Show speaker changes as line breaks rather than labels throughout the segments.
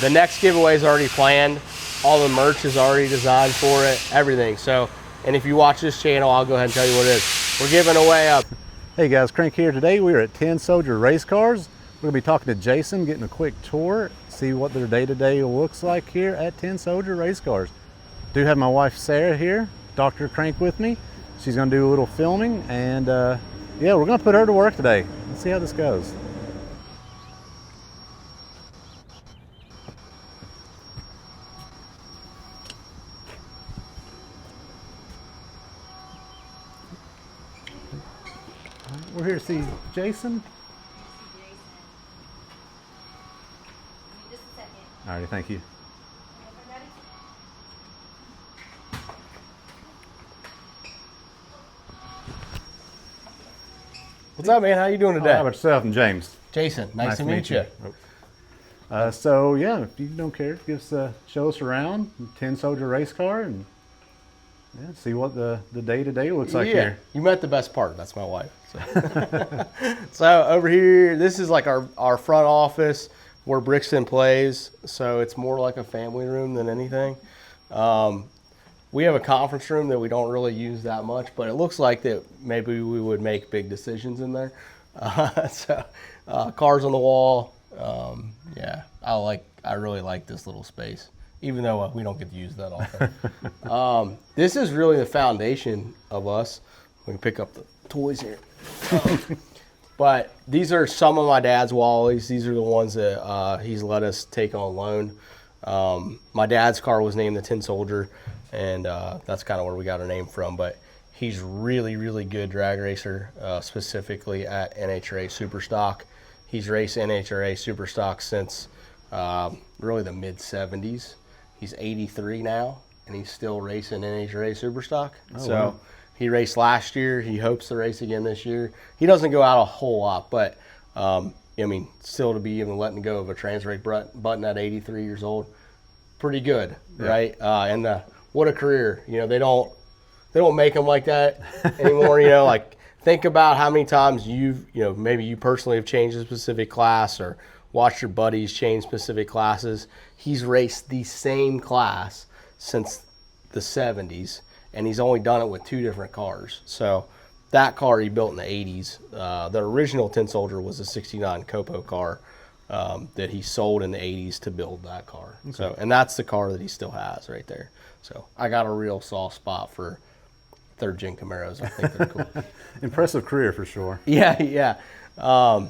The next giveaway is already planned. All the merch is already designed for it, everything. So, and if you watch this channel, I'll go ahead and tell you what it is. We're giving away a...
Hey guys, Crank here. Today we are at 10 Soldier Racecars. We're going to be talking to Jason, getting a quick tour, see what their day-to-day looks like here at 10 Soldier Racecars. Do have my wife Sarah here, Dr. Crank, with me. She's going to do a little filming, and yeah, we're going to put her to work today. Let's see how this goes. We're here to see Jason.
Just a second.
All right, thank you.
What's up, man? How you doing today?
How about yourself? And James.
Jason, nice to meet you.
So yeah, if you don't care, show us around 10 Soldier Race Car and see what the day-to-day looks like here.
You met the best part. That's my wife. So, so over here, this is like our front office where Brixton plays. So it's more like a family room than anything. We have a conference room that we don't really use that much, but it looks like that maybe we would make big decisions in there. Cars on the wall. Yeah, I really like this little space, even though we don't get to use that often. This is really the foundation of us. We can pick up the toys here. But these are some of my dad's Wallies. These are the ones that he's let us take on loan. My dad's car was named the Tin Soldier, and that's kind of where we got our name from. But he's really, really good drag racer, specifically at NHRA Superstock. He's raced NHRA Superstock since really the mid-'70s. He's 83 now, and he's still racing NHRA Superstock. Wow. He raced last year. He hopes to race again this year. He doesn't go out a whole lot, but I mean, still to be even letting go of a trans brake button at 83 years old, pretty good, right? And what a career! You know, they don't make them like that anymore. You know, like think about how many times maybe you personally have changed a specific class or watched your buddies change specific classes. He's raced the same class since the 70s. And he's only done it with 2 different cars. So that car he built in the 80s. The original Tin Soldier was a 69 Copo car that he sold in the 80s to build that car. Okay. So, and that's the car that he still has right there. So I got a real soft spot for 3rd gen Camaros. I think they're cool.
Impressive career for sure.
Yeah. So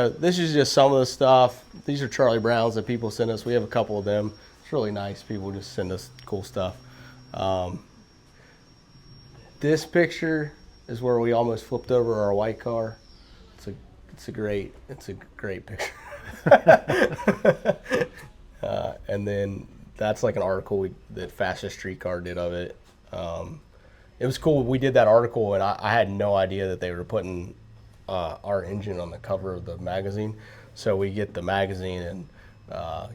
this is just some of the stuff. These are Charlie Browns that people send us. We have a couple of them. It's really nice. People just send us cool stuff. This picture is where we almost flipped over our white car. It's a great picture. And then that's like an article that Fastest Street Car did of it. It was cool. We did that article, and I had no idea that they were putting our engine on the cover of the magazine. So we get the magazine, and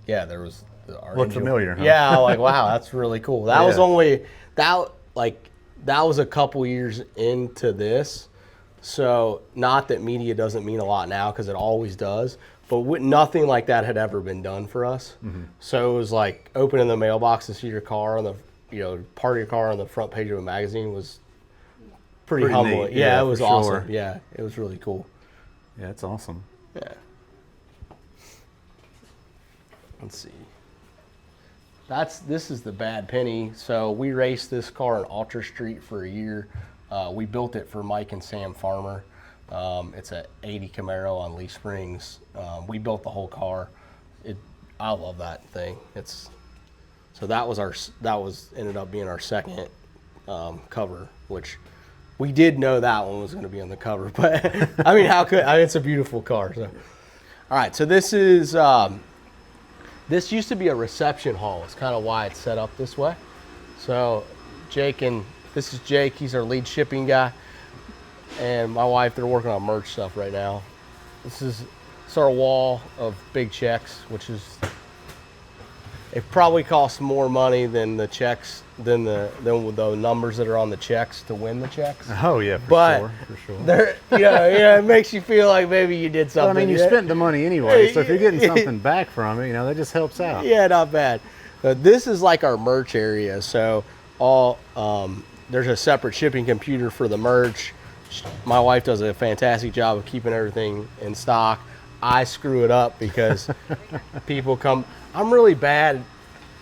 there was.
Looked familiar, huh?
Yeah, I'm like, wow, that's really cool. That was a couple years into this. So not that media doesn't mean a lot now, because it always does, but nothing like that had ever been done for us. Mm-hmm. So it was like opening the mailbox to see your car on part of your car on the front page of a magazine was pretty humbling. Yeah, it was awesome. Sure. Yeah, it was really cool.
Yeah, it's awesome.
Yeah. Let's see. This is the Bad Penny. So we raced this car on Ultra Street for a year. We built it for Mike and Sam Farmer. It's a 80 Camaro on leaf springs. We built the whole car. I love that thing. Ended up being our second cover, which we did know that one was going to be on the cover. But I mean, it's a beautiful car. So. All right, so this is. This used to be a reception hall. It's kind of why it's set up this way. So this is Jake. He's our lead shipping guy. And my wife, they're working on merch stuff right now. This is our wall of big checks, which is It probably costs more money than the checks, than the numbers that are on the checks to win the checks.
Oh yeah,
But
for sure.
They're, yeah, it makes you feel like maybe you did something.
Well, I mean, you spent the money anyway, so if you're getting something back from it, that just helps out.
Yeah, not bad. This is like our merch area. So there's a separate shipping computer for the merch. My wife does a fantastic job of keeping everything in stock. I screw it up because people come. I'm really bad.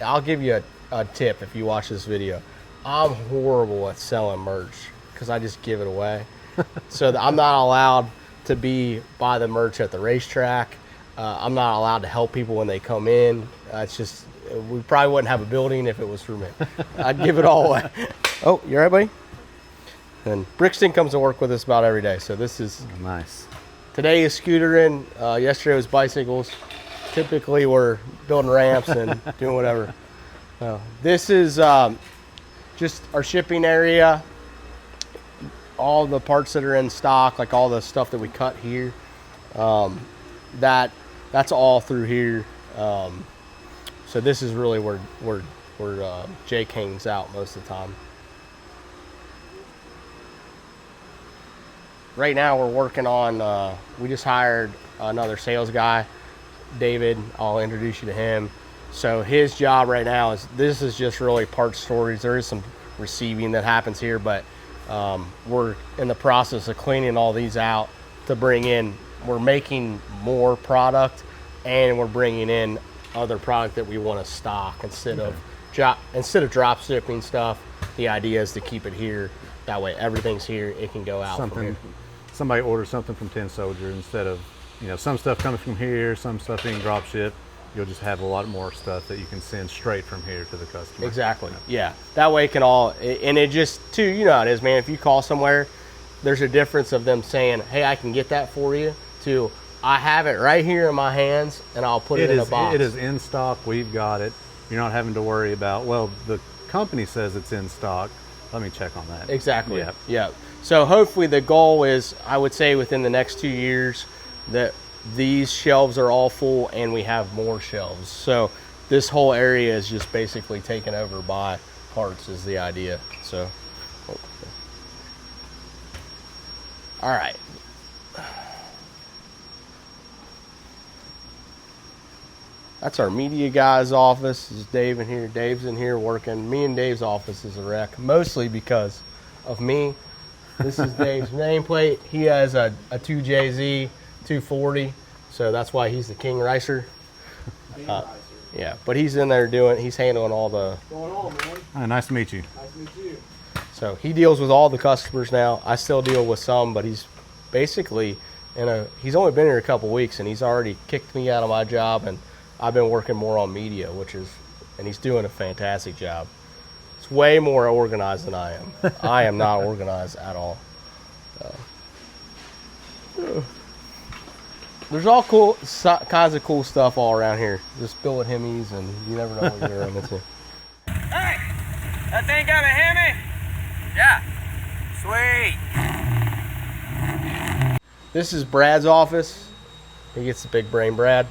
I'll give you a tip if you watch this video. I'm horrible at selling merch because I just give it away. So I'm not allowed to be buy the merch at the racetrack. I'm not allowed to help people when they come in. It's just, we probably wouldn't have a building if it was for me. I'd give it all away. Oh, you all right, buddy? And Brixton comes to work with us about every day. So this is
Nice.
today is scootering. Yesterday was bicycles. Typically we're building ramps and doing whatever. This is just our shipping area. All the parts that are in stock, like all the stuff that we cut here, that's all through here. So this is really where Jake hangs out most of the time. Right now we're working on, we just hired another sales guy, David. I'll introduce you to him. So his job right now this is just really part storage. There is some receiving that happens here, but we're in the process of cleaning all these out to bring in, we're making more product and we're bringing in other product that we want to stock instead of drop shipping stuff. The idea is to keep it here. That way everything's here. It can go out from here.
Somebody orders something from 10 Soldier, instead of, some stuff coming from here, some stuff being drop shipped, you'll just have a lot more stuff that you can send straight from here to the customer.
Exactly. Yeah. That way it can all, and it just, too, you know how it is, man. If you call somewhere, there's a difference of them saying, hey, I can get that for you, to I have it right here in my hands and I'll put it in a box.
It is in stock. We've got it. You're not having to worry about, well, the company says it's in stock. Let me check on that.
Exactly.
Yeah.
Yeah. So hopefully the goal is, I would say within the next 2 years, that these shelves are all full and we have more shelves. So this whole area is just basically taken over by parts is the idea. So, all right. That's our media guy's office. This is Dave in here. Dave's in here working. Me and Dave's office is a wreck, mostly because of me. This is Dave's nameplate. He has a 2JZ 240, so that's why he's the king racer. Yeah, but he's in there he's handling all the.
What's going on, man?
Hi, nice to meet you.
Nice to meet you.
So he deals with all the customers now. I still deal with some, but he's basically he's only been here a couple weeks and he's already kicked me out of my job, and I've been working more on media, and he's doing a fantastic job. It's way more organized than I am. I am not organized at all. There's all kinds of cool stuff all around here. Just billet hemis, and you never know what you're gonna run into.
Hey, that thing got a Hemi? Yeah. Sweet.
This is Brad's office. He gets the big brain, Brad.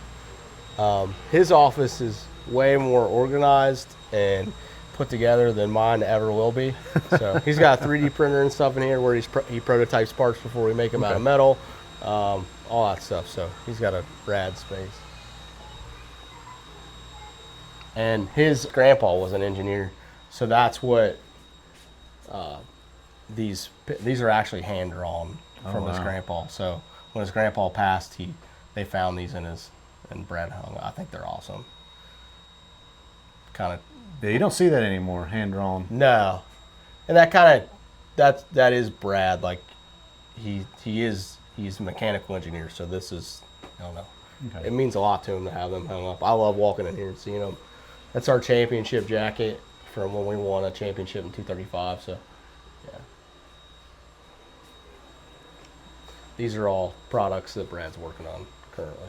His office is way more organized and put together than mine ever will be. So he's got a 3D printer and stuff in here where he prototypes parts before we make them out of metal, all that stuff. So he's got a rad space. And his grandpa was an engineer, so that's what these are actually hand drawn from his grandpa. So when his grandpa passed, they found these and Brad hung. I think they're awesome. Kind of.
Yeah, you don't see that anymore, hand drawn.
No, and that is Brad. Like he's a mechanical engineer, so this is, I don't know. Okay. It means a lot to him to have them hung up. I love walking in here and seeing them. That's our championship jacket from when we won a championship in 235. So, yeah. These are all products that Brad's working on currently.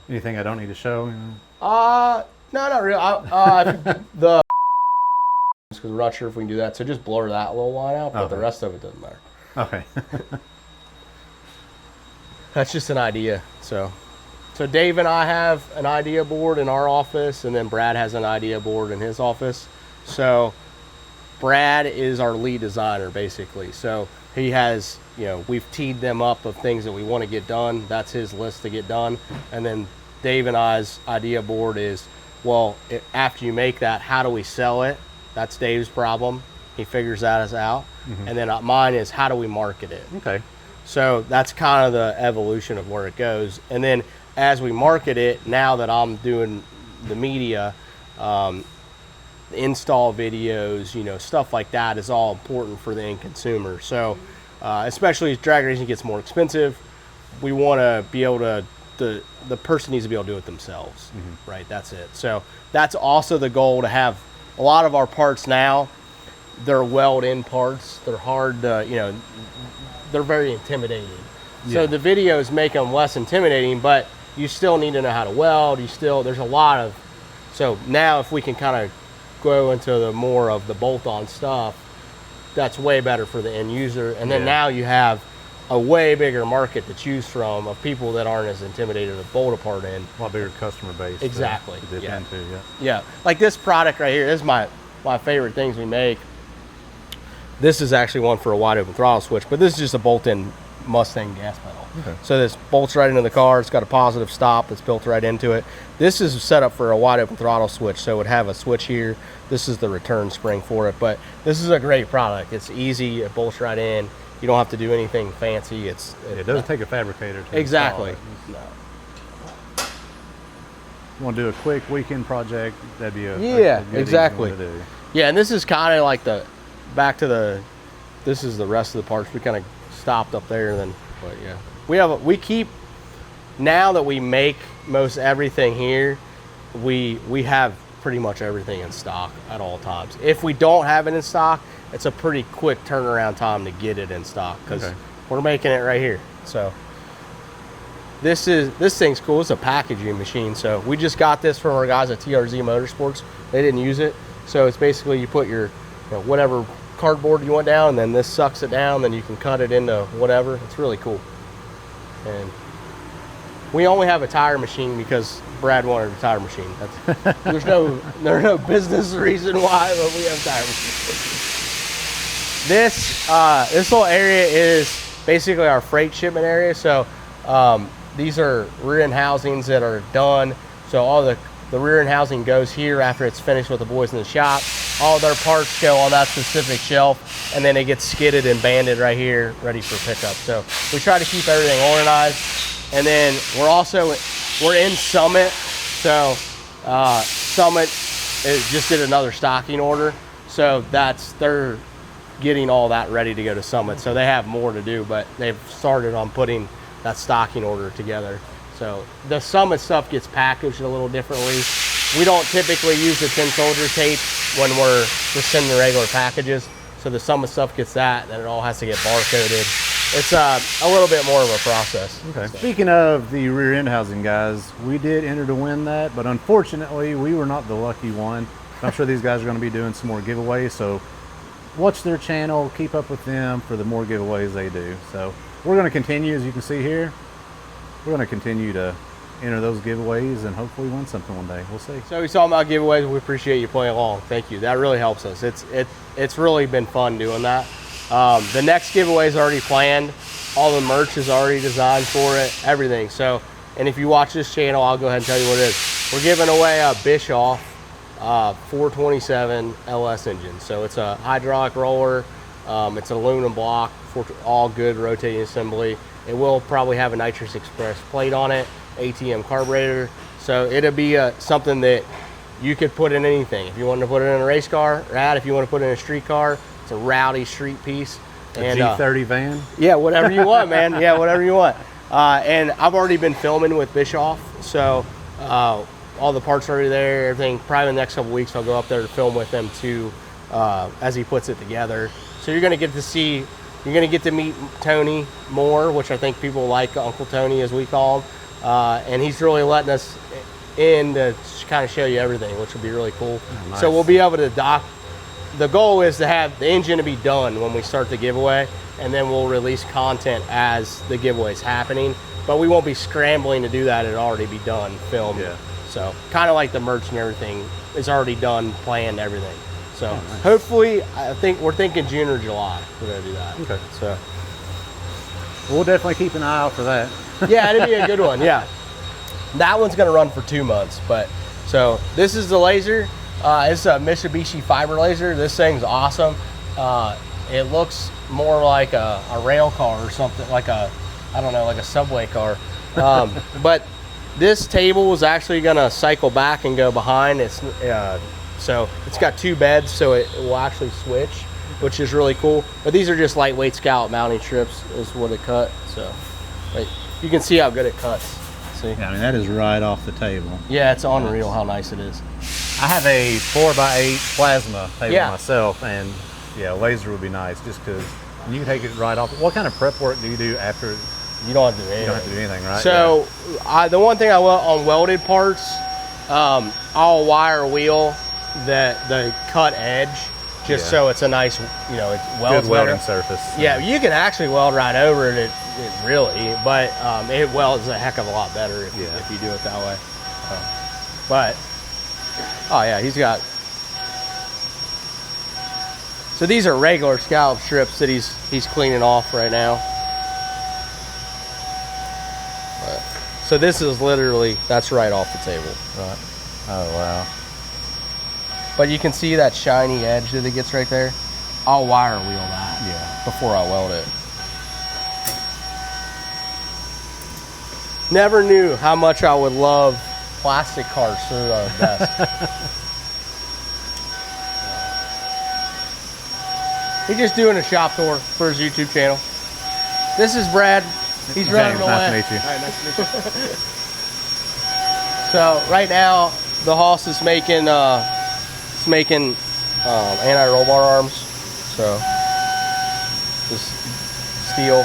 Anything I don't need to show?
No, not really. Because we're not sure if we can do that, so just blur that little line out, but the rest of it doesn't matter.
Okay.
That's just an idea. So So Dave and I have an idea board in our office, and then Brad has an idea board in his office. So Brad is our lead designer, basically. So he has, you know, we've teed them up of things that we want to get done. That's his list to get done. And then Dave and I's idea board is, well, after you make that, how do we sell it? That's Dave's problem. He figures that out. And then mine is, how do we market it?
Okay.
So that's kind of the evolution of where it goes. And then as we market it, now that I'm doing the media, install videos, you know, stuff like that is all important for the end consumer. So especially as drag racing gets more expensive, we want to be able to, the person needs to be able to do it themselves, right? That's it. So that's also the goal, to have a lot of our parts now, they're weld-in parts. They're hard to, you know, they're very intimidating. So the videos make them less intimidating, but you still need to know how to weld. There's a lot of, so now if we can kind of go into the more of the bolt-on stuff, that's way better for the end user. And then now you have a way bigger market to choose from of people that aren't as intimidated to bolt apart in.
A lot bigger customer base.
Exactly.
To dip into,
Yeah, like this product right here, this is my favorite things we make. This is actually one for a wide open throttle switch, but this is just a bolt-in Mustang gas pedal.
Okay.
So this bolts right into the car. It's got a positive stop that's built right into it. This is set up for a wide open throttle switch, so it would have a switch here. This is the return spring for it, but this is a great product. It's easy, it bolts right in. You don't have to do anything fancy. It
doesn't take a fabricator to
exactly.
install it. No. You want to do a quick weekend project, that'd be a good
exactly.
easy one to do.
Yeah, and this is kind of like this is the rest of the parts. We kind of stopped up there, then, but yeah, we keep, now that we make most everything here, we have pretty much everything in stock at all times. If we don't have it in stock, it's a pretty quick turnaround time to get it in stock, because we're making it right here. So this thing's cool. It's a packaging machine. So we just got this from our guys at TRZ Motorsports. They didn't use it, so it's basically you put your, you know, whatever cardboard you want down, and then this sucks it down, then you can cut it into whatever. It's really cool. And we only have a tire machine because Brad wanted a tire machine. There's no business reason why, but we have a tire machine. This little area is basically our freight shipment area. So these are rear end housings that are done. So all the rear end housing goes here after it's finished with the boys in the shop. All their parts go on that specific shelf, and then it gets skidded and banded right here, ready for pickup. So we try to keep everything organized. And then we're in Summit. So Summit just did another stocking order. So they're getting all that ready to go to Summit. So they have more to do, but they've started on putting that stocking order together. So the Summit stuff gets packaged a little differently. We don't typically use the 10 Soldier tape when we're just sending regular packages. So the Summit stuff gets that, and then it all has to get barcoded. It's a little bit more of a process.
Okay.
So.
Speaking of the rear end housing, guys, we did enter to win that, but unfortunately we were not the lucky one. I'm sure these guys are going to be doing some more giveaways, so watch their channel, keep up with them for the more giveaways they do. So we're going to continue, as you can see here, we're going to continue to enter those giveaways and hopefully win something one day. We'll see.
So we talking about giveaways. We appreciate you playing along. Thank you. That really helps us. It's really been fun doing that. The next giveaway is already planned. All the merch is already designed for it, everything. So, and if you watch this channel, I'll go ahead and tell you what it is. We're giving away a Bischoff 427 LS engine. So it's a hydraulic roller. It's an aluminum block, all good rotating assembly. It will probably have a Nitrous Express plate on it, ATM carburetor. So it'll be something that you could put in anything. If you want to put it in a race car, rad. If you want to put it in a street car, it's a rowdy street piece.
A G30 van?
Yeah, whatever you want, man. Yeah, whatever you want. And I've already been filming with Bischoff, so all the parts are already there, everything. Probably in the next couple weeks, I'll go up there to film with them too, as he puts it together. So you're gonna get to meet Tony more, which I think people like Uncle Tony, as we call him. And he's really letting us in to kind of show you everything, which will be really cool. Oh, nice. So we'll be able to the goal is to have the engine to be done when we start the giveaway, and then we'll release content as the giveaway is happening. but we won't be scrambling to do that. It'll already be done, filmed.
Yeah.
So kind of like the merch and everything is already done, planned, everything. So hopefully, we're thinking June or July. We're gonna do that.
Okay.
So
We'll definitely keep an eye out for that.
yeah, it'd be a good one. Yeah, that one's gonna run for 2 months. But so this is the laser. It's a Mitsubishi fiber laser. This thing's awesome. It looks more like a rail car or something, like a, I don't know, like a subway car. But this table is actually gonna cycle back and go behind. So it's got 2 beds, so it will actually switch, which is really cool. But these are just lightweight scallop mounting strips is what it cut. So but you can see how good it cuts. See?
Yeah, I mean, that is right off the table.
Yeah, it's unreal how nice it is.
I have a 4x8 plasma table
Yeah.
myself, and yeah, laser would be nice just because you can take it right off. What kind of prep work do you do after?
You don't have to do anything.
You don't have to do anything, right?
So the one thing I will on welded parts, I'll wire wheel the cut edge just
Yeah.
so it's a nice, it welds
Good welding
better.
surface.
Yeah, you can actually weld right over it really, but it welds a heck of a lot better if you do it that way. But oh yeah, he's got. So these are regular scallop strips that he's cleaning off right now. So this is literally, that's right off the table.
Right. Oh wow.
But you can see that shiny edge that it gets right there. I'll wire wheel that before I weld it. Never knew how much I would love plastic cars so they're the best. He's just doing a shop tour for his YouTube channel. This is Brad. He's running
James,
away.
nice to meet you.
All right, nice to meet you. So right now the Hoss is making anti-roll bar arms. So just steel.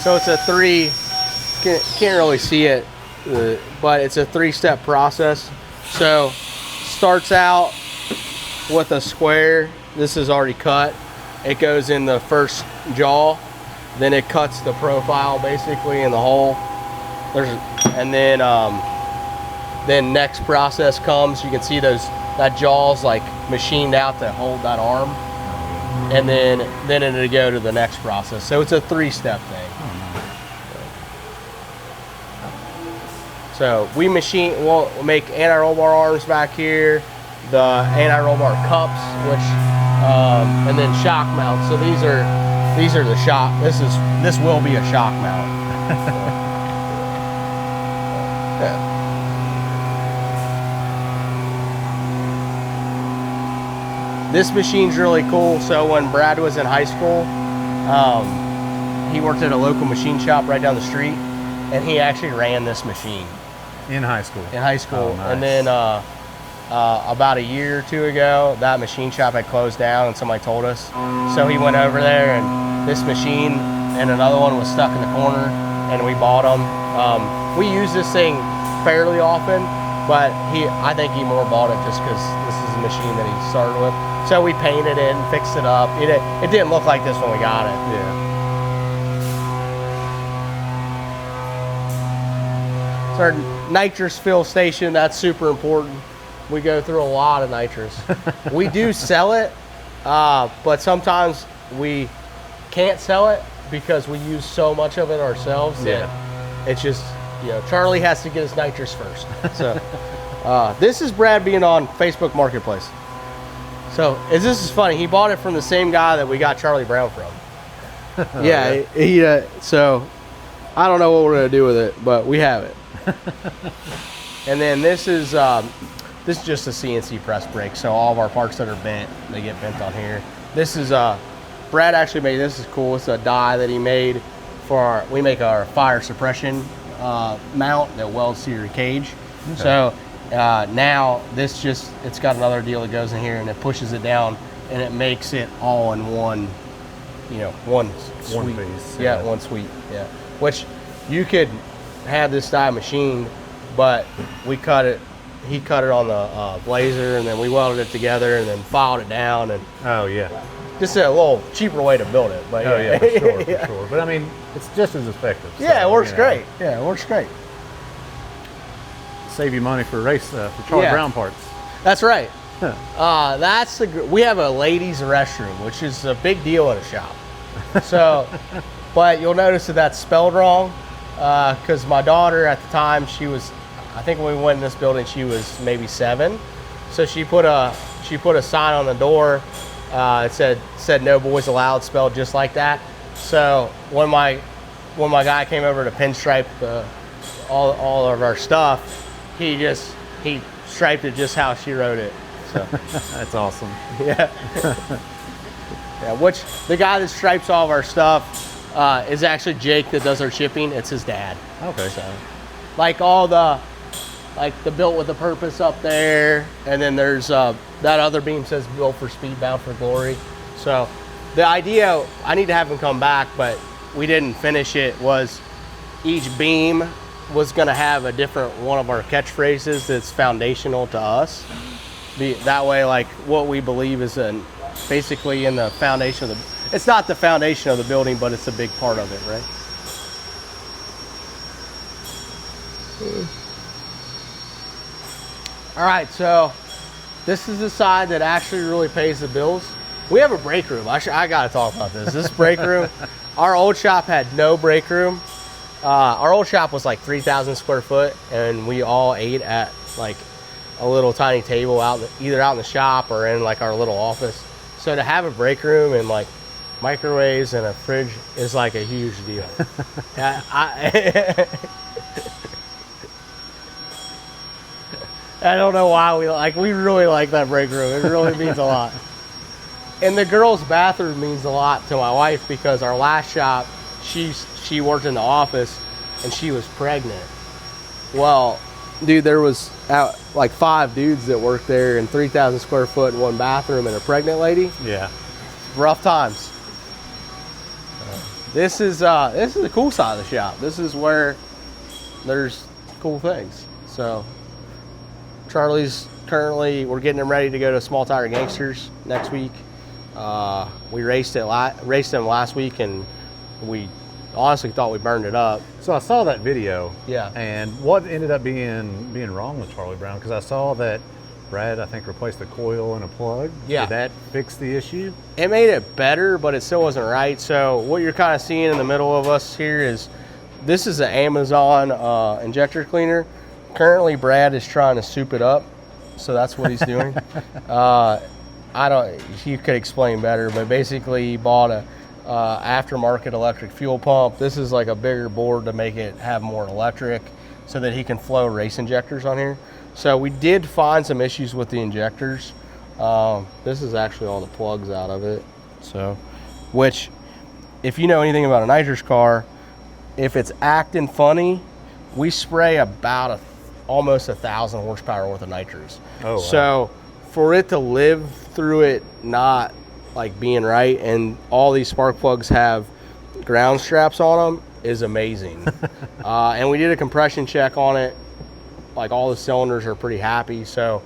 So it's a can't really see it, but it's a 3-step process. So starts out with a square. This is already cut. It goes in the first jaw, then it cuts the profile basically in the hole. And then next process comes. You can see that jaw's like machined out to hold that arm, and then it'll go to the next process. So it's a 3-step thing. So we'll make anti-roll bar arms back here, the anti-roll bar cups, and then shock mounts. So these are the shock. This will be a shock mount. Yeah. This machine's really cool. So when Brad was in high school, he worked at a local machine shop right down the street, and he actually ran this machine.
In high school.
In high school.
Oh, nice.
And then about a year or 2 ago, that machine shop had closed down and somebody told us. So he went over there, and this machine and another one was stuck in the corner, and we bought them. We use this thing fairly often, but I think he more bought it just because this is a machine that he started with. So we painted it and fixed it up. It didn't look like this when we got it.
Yeah.
It's our nitrous fill station. That's super important. We go through a lot of nitrous. We do sell it, but sometimes we can't sell it because we use so much of it ourselves that it's just, Charlie has to get his nitrous first. So this is Brad being on Facebook Marketplace. So this is funny. He bought it from the same guy that we got Charlie Brown from. So I don't know what we're gonna do with it, but we have it. And then this is just a CNC press brake. So all of our parts that are bent, they get bent on here. This is Brad actually made this. Is cool. It's a die that he made for we make our fire suppression mount that welds to your cage. Okay. So now this it's got another deal that goes in here and it pushes it down and it makes it all in one, one suite.
Piece.
Yeah, one suite. Yeah, which you could have this die machined, but we cut it. He cut it on the blazer, and then we welded it together, and then filed it down. And
oh yeah,
just a little cheaper way to build it. But
Oh yeah, for sure,
Yeah.
for sure. But I mean, it's just as effective.
Yeah,
so,
it works
you know,
great. Yeah, it works great.
Save you money for Charlie
Yeah.
Brown parts.
That's right. We have a ladies' restroom, which is a big deal in a shop. So, but you'll notice that that's spelled wrong because my daughter at the time, I think when we went in this building, she was maybe 7. So she put a sign on the door. It said no boys allowed, spelled just like that. So when my guy came over to pinstripe all of our stuff, he striped it just how she wrote it. So
That's awesome.
yeah. Yeah, which the guy that stripes all of our stuff is actually Jake that does our shipping. It's his dad.
Okay.
So, like the built with a purpose up there, and then there's that other beam says built for speed, bound for glory. So the idea, I need to have him come back, but we didn't finish it, was each beam was going to have a different one of our catchphrases that's foundational to us. That way, like what we believe is basically in the foundation of it's not the foundation of the building, but it's a big part of it, right? All right, so this is the side that actually really pays the bills. We have a break room. I gotta talk about this. This break room, our old shop had no break room. Our old shop was like 3,000 square foot, and we all ate at like a little tiny table either out in the shop or in like our little office. So to have a break room and like microwaves and a fridge is like a huge deal. I don't know why we really like that break room. It really means a lot. And the girls' bathroom means a lot to my wife because our last shop, she worked in the office and she was pregnant. Well, dude, there was like 5 dudes that worked there and 3,000 square foot in one bathroom and a pregnant lady.
Yeah.
Rough times. This is the cool side of the shop. This is where there's cool things. So Charlie's we're getting him ready to go to Small Tire Gangsters next week. We raced them last week, and we honestly thought we burned it up.
So I saw that video.
Yeah.
And what ended up being wrong with Charlie Brown? Because I saw that Brad, I think, replaced the coil and a plug.
Yeah.
Did that fix the issue?
It made it better, but it still wasn't right. So what you're kind of seeing in the middle of us here is this is an Amazon injector cleaner. Currently, Brad is trying to soup it up, so that's what he's doing. You could explain better, but basically he bought a aftermarket electric fuel pump. This is like a bigger board to make it have more electric so that he can flow race injectors on here. So we did find some issues with the injectors. This is actually all the plugs out of it. So, which, if you know anything about a nitrous car, if it's acting funny, we spray about almost 1,000 horsepower worth of nitrous.
Oh, wow.
So for it to live through it not like being right, and all these spark plugs have ground straps on them, is amazing. And we did a compression check on it. Like all the cylinders are pretty happy. So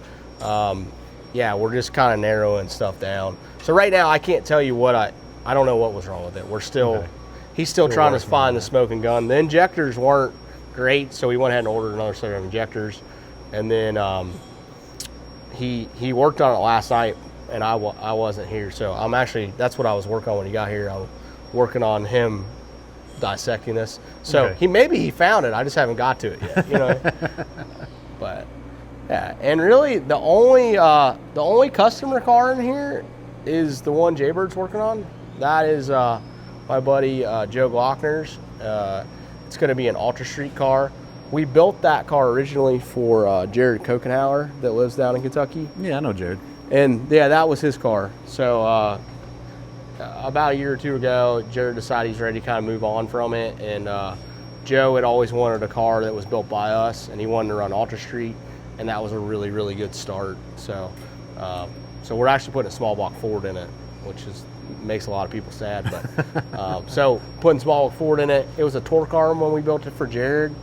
yeah, we're just kind of narrowing stuff down. So right now I can't tell you what I don't know what was wrong with it. We're still,
Okay.
He's still trying to
working
find
on
the
that.
smoking gun. The injectors weren't great, so we went ahead and ordered another set of injectors. And then he worked on it last night, and I wasn't here. So that's what I was working on when he got here. I was working on him dissecting this. So
Okay.
maybe he found it. I just haven't got to it yet, you know. But yeah, and really the only customer car in here is the one Jaybird's working on. That is my buddy Joe Glockner's. It's going to be an Ultra Street car. We built that car originally for Jared Kokenhauer that lives down in Kentucky.
Yeah, I know Jared.
And yeah, that was his car. So about a year or two ago, Jared decided he's ready to kind of move on from it. And Joe had always wanted a car that was built by us, and he wanted to run Ultra Street, and that was a really, really good start. So so we're actually putting a small block Ford in it, which makes a lot of people sad. But so putting small block Ford in it. It was a torque arm when we built it for Jared.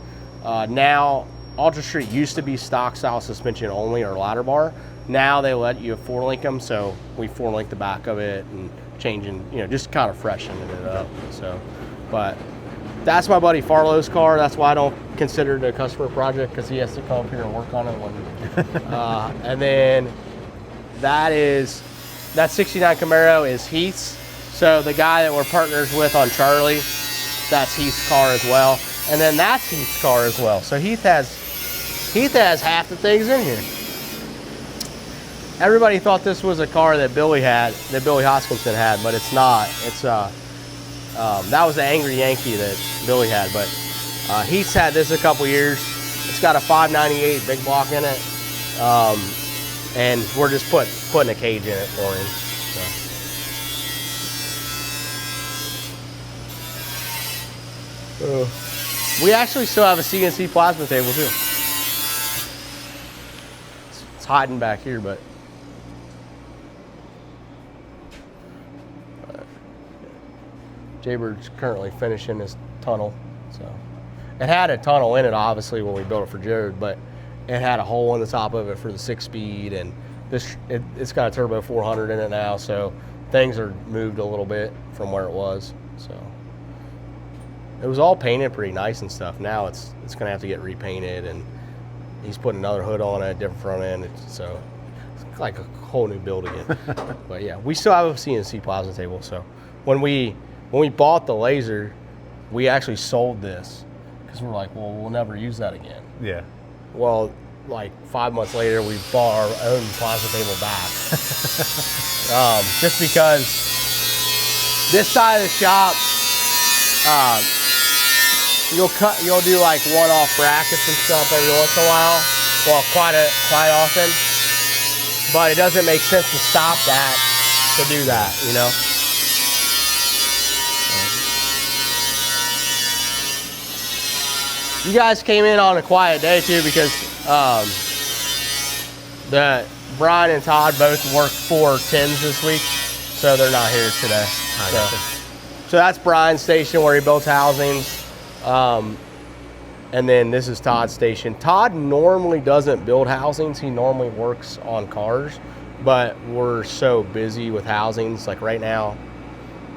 Now Ultra Street used to be stock style suspension only, or ladder bar. Now they let you 4-link them, so we 4-link the back of it and changing, you know, just kind of freshening it up. So, but that's my buddy Farlow's car. That's why I don't consider it a customer project, because he has to come up here and work on it. And then that 69 Camaro is Heath's. So the guy that we're partners with on Charlie, that's Heath's car as well. And then that's Heath's car as well. So Heath has half the things in here. Everybody thought this was a car that Billy Hoskinson had, but it's not. It's that was the Angry Yankee that Billy had, but Heath's had this a couple years. It's got a 598 big block in it, and we're just putting a cage in it for him. So. We actually still have a CNC plasma table too. It's hiding back here, but. Jaybird's currently finishing his tunnel. So it had a tunnel in it, obviously, when we built it for Jared, but it had a hole in the top of it for the 6-speed, and it's got a turbo 400 in it now, so things are moved a little bit from where it was. So it was all painted pretty nice and stuff. Now it's gonna have to get repainted, and he's putting another hood on it, different front end, so it's like a whole new build again. But yeah, we still have a CNC plasma table. So when we bought the laser, we actually sold this because we're like, well, we'll never use that again.
Yeah.
Well, like 5 months later, we bought our own plasma table back. Just because this side of the shop, you'll do like one-off brackets and stuff every once in a while. Well, quite often. But it doesn't make sense to stop that to do that, you know? You guys came in on a quiet day too, because Brian and Todd both work for Tim's this week, so they're not here today. So that's Brian's station where he builds housings, and then this is Todd's station. Todd normally doesn't build housings; he normally works on cars, but we're so busy with housings. Like right now,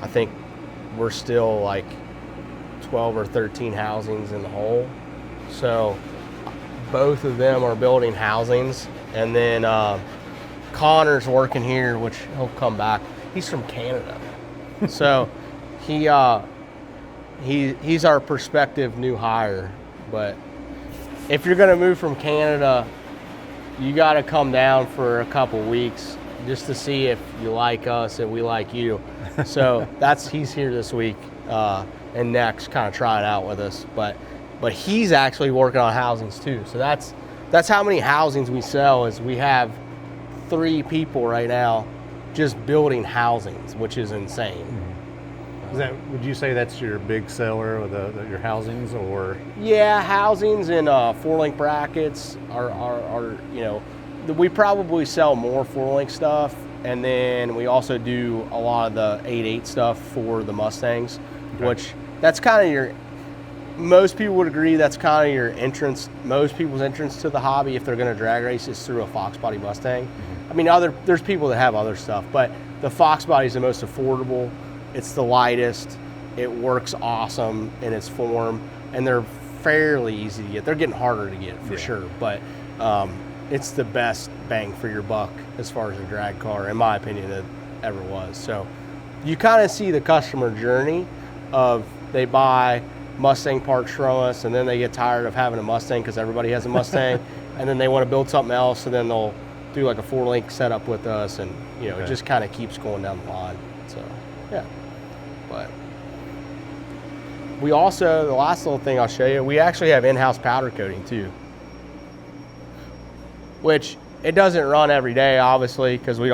I think we're still like 12 or 13 housings in the hole. So both of them are building housings, and then Connor's working here, which he'll come back. He's from Canada. So he's our prospective new hire. But if you're gonna move from Canada, you gotta come down for a couple weeks just to see if you like us and we like you. So he's here this week and next, kind of trying out with us. But he's actually working on housings too. So that's how many housings we sell. Is we have 3 people right now just building housings, which is insane.
Mm-hmm. Would you say that's your big seller with your housings, or? Yeah,
housings and 4-link brackets are you know, we probably sell more 4-link stuff, and then we also do a lot of the 8.8 stuff for the Mustangs, okay. Which that's kind of your. Most people would agree that's kind of your entrance. Most people's entrance to the hobby, if they're going to drag race, is through a Fox Body Mustang. Mm-hmm. I mean, there's people that have other stuff, but the Fox Body is the most affordable. It's the lightest. It works awesome in its form, and they're fairly easy to get. They're getting harder to get for sure, but it's the best bang for your buck as far as a drag car, in my opinion, it ever was. So you kind of see the customer journey of they buy Mustang parts from us, and then they get tired of having a Mustang because everybody has a Mustang, and then they want to build something else, and then they'll do like a 4-link setup with us, and you know, It just kind of keeps going down the line. So yeah, but we also, the last little thing I'll show you, we actually have in-house powder coating too, which it doesn't run every day, obviously, because we're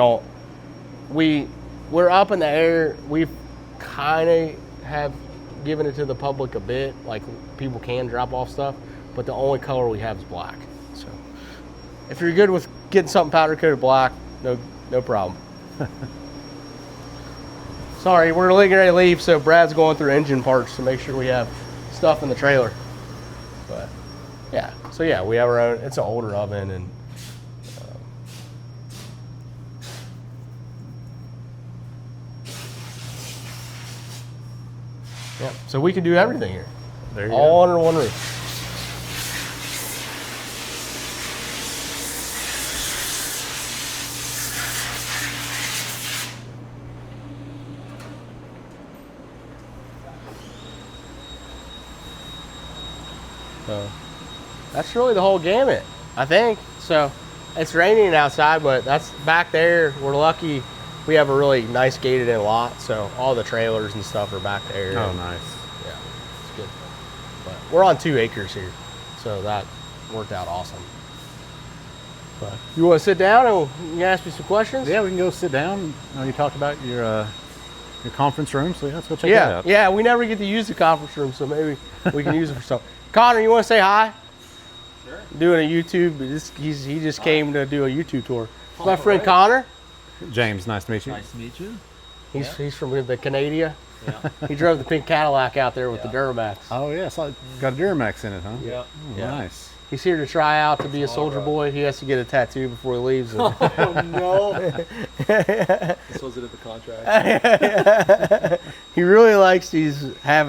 up in the air. We've kind of have given it to the public a bit, like people can drop off stuff, but the only color we have is black. So if you're good with getting something powder coated black, no problem. Sorry, we're getting ready to leave, so Brad's going through engine parts to make sure we have stuff in the trailer. But yeah, so yeah, we have our own. It's an older oven, and Yep. So we can do everything here.
There you
All
go.
under one roof. So that's really the whole gamut, I think. So it's raining outside, but that's back there. We're lucky we have a really nice gated in lot, so all the trailers and stuff are back there.
Oh,
And,
nice.
yeah, it's good. But we're on 2 acres here, so that worked out awesome. But you want to sit down and you can ask me some questions?
Yeah, we can go sit down. You talked about your conference room, so let's go check that
Yeah,
out.
yeah. We never get to use the conference room, so maybe we can use it for something. Connor, you want to say hi?
Sure.
Doing a YouTube. He just came to do a YouTube tour. My friend Connor.
James, nice to meet you.
Nice to meet you.
He's from the Canada.
Yeah.
He drove the pink Cadillac out there with the Duramax.
Oh, yeah, so got a Duramax in it, huh?
Yeah.
Oh,
Yeah.
Nice.
He's here to try out to be a soldier boy. He has to get a tattoo before he leaves.
Oh no. This wasn't in the contract.
He really likes these have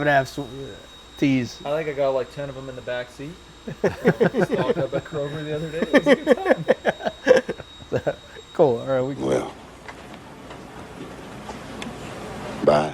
tees.
I think I got like 10 of them in the back seat. Stocked up at Kroger the other day. It was a good time.
Cool. All right, we can.
Well, bye.